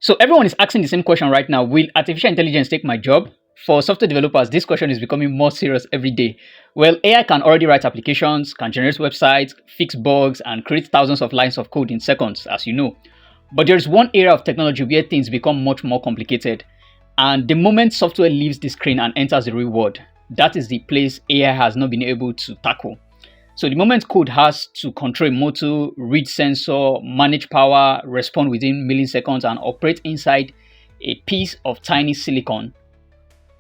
So everyone is asking the same question right now. Will artificial intelligence take my job? For software developers, this question is becoming more serious every day. Well, AI can already write applications, can generate websites, fix bugs, and create thousands of lines of code in seconds, as you know. But there's one area of technology where things become much more complicated. And the moment software leaves the screen and enters the real world, that is the place AI has not been able to tackle. So the moment code has to control a motor, read sensor, manage power, respond within milliseconds, and operate inside a piece of tiny silicon,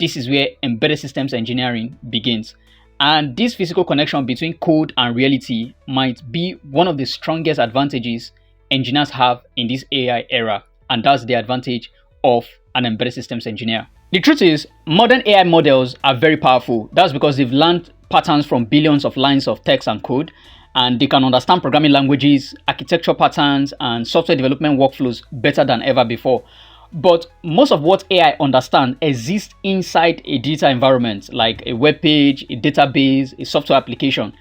this is where embedded systems engineering begins. And this physical connection between code and reality might be one of the strongest advantages engineers have in this AI era. And that's the advantage of an embedded systems engineer. The truth is, modern AI models are very powerful. That's because they've learned patterns from billions of lines of text and code, and they can understand programming languages, architecture patterns, and software development workflows better than ever before. But most of what AI understands exists inside a digital environment, like a web page, a database, a software application,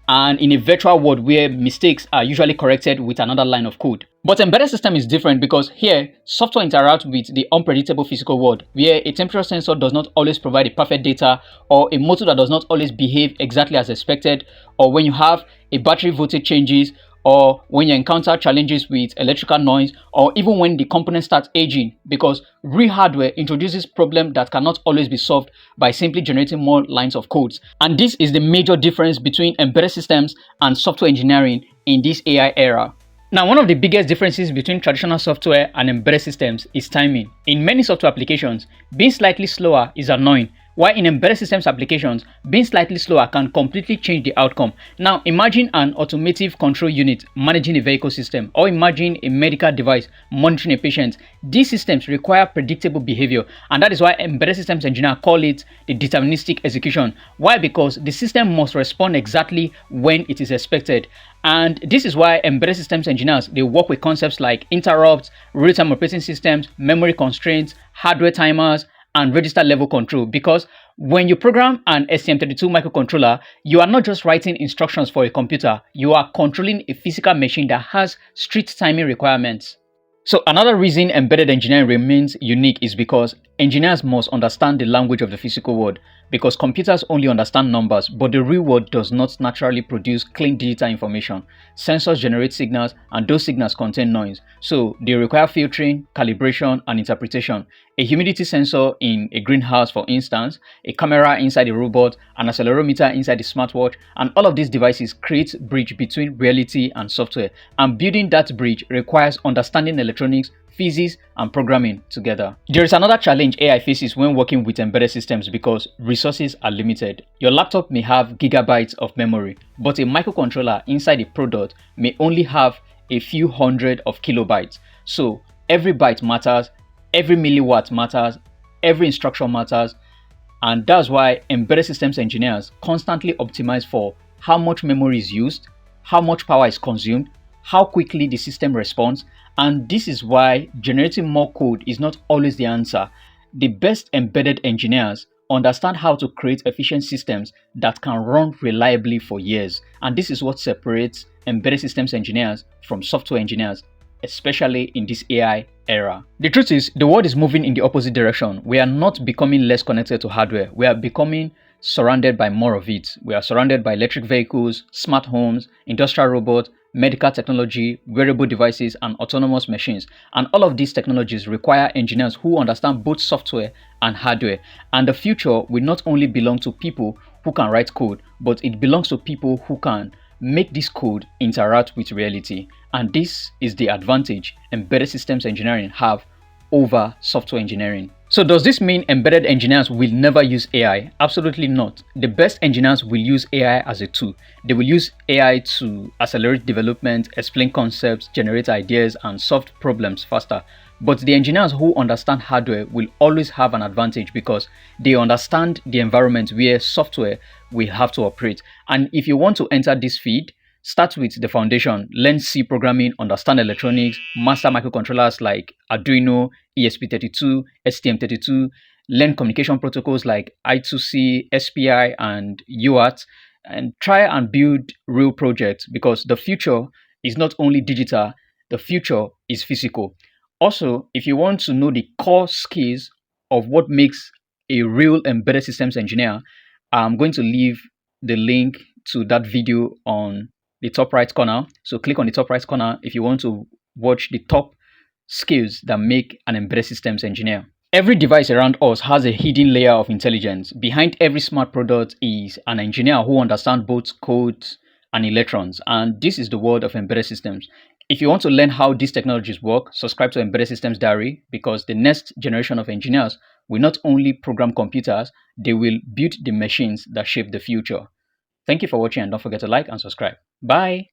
and in a virtual world where mistakes are usually corrected with another line of code. But embedded system is different because here, software interacts with the unpredictable physical world, where a temperature sensor does not always provide the perfect data, or a motor that does not always behave exactly as expected, or when you have a battery voltage changes, or when you encounter challenges with electrical noise, or even when the component starts aging, because real hardware introduces problems that cannot always be solved by simply generating more lines of codes. And this is the major difference between embedded systems and software engineering in this AI era. Now, one of the biggest differences between traditional software and embedded systems is timing. In many software applications, being slightly slower is annoying, while in embedded systems applications, being slightly slower can completely change the outcome. Now, imagine an automotive control unit managing a vehicle system, or imagine a medical device monitoring a patient. These systems require predictable behavior, and that is why embedded systems engineers call it the deterministic execution. Why? Because the system must respond exactly when it is expected. And this is why embedded systems engineers, they work with concepts like interrupts, real-time operating systems, memory constraints, hardware timers, and register level control, because when you program an STM32 microcontroller, you are not just writing instructions for a computer, you are controlling a physical machine that has strict timing requirements. So another reason embedded engineering remains unique is because engineers must understand the language of the physical world, because computers only understand numbers, but the real world does not naturally produce clean digital information. Sensors generate signals, and those signals contain noise, so they require filtering, calibration, and interpretation. A humidity sensor in a greenhouse, for instance, a camera inside a robot, an accelerometer inside a smartwatch, and all of these devices create a bridge between reality and software, and building that bridge requires understanding electronics, physics, and programming together. There is another challenge AI faces when working with embedded systems because resources are limited. Your laptop may have gigabytes of memory, but a microcontroller inside a product may only have a few hundred of kilobytes. So every byte matters, every milliwatt matters, every instruction matters, and that's why embedded systems engineers constantly optimize for how much memory is used, how much power is consumed, how quickly the system responds. And this is why generating more code is not always the answer. The best embedded engineers understand how to create efficient systems that can run reliably for years. And this is what separates embedded systems engineers from software engineers, especially in this AI era. The truth is, the world is moving in the opposite direction. We are not becoming less connected to hardware. We are becoming surrounded by more of it. We are surrounded by electric vehicles, smart homes, industrial robots, medical technology, wearable devices, and autonomous machines. And all of these technologies require engineers who understand both software and hardware. And the future will not only belong to people who can write code, but it belongs to people who can make this code interact with reality. And this is the advantage embedded systems engineering have over software engineering. So does this mean embedded engineers will never use AI? Absolutely not. The best engineers will use AI as a tool. They will use AI to accelerate development, explain concepts, generate ideas, and solve problems faster. But the engineers who understand hardware will always have an advantage because they understand the environment where software will have to operate. And if you want to enter this field, start with the foundation, learn C programming, understand electronics, master microcontrollers like Arduino, ESP32, STM32, learn communication protocols like I2C, SPI, and UART, and try and build real projects because the future is not only digital, the future is physical. Also, if you want to know the core skills of what makes a real embedded systems engineer, I'm going to leave the link to that video on the top right corner. So click on the top right corner if you want to watch the top skills that make an embedded systems engineer. Every device around us has a hidden layer of intelligence. Behind every smart product is an engineer who understands both codes and electrons, and this is the world of embedded systems. If you want to learn how these technologies work, subscribe to Embedded Systems Diary, because the next generation of engineers will not only program computers, they will build the machines that shape the future. Thank you for watching, and don't forget to like and subscribe. Bye!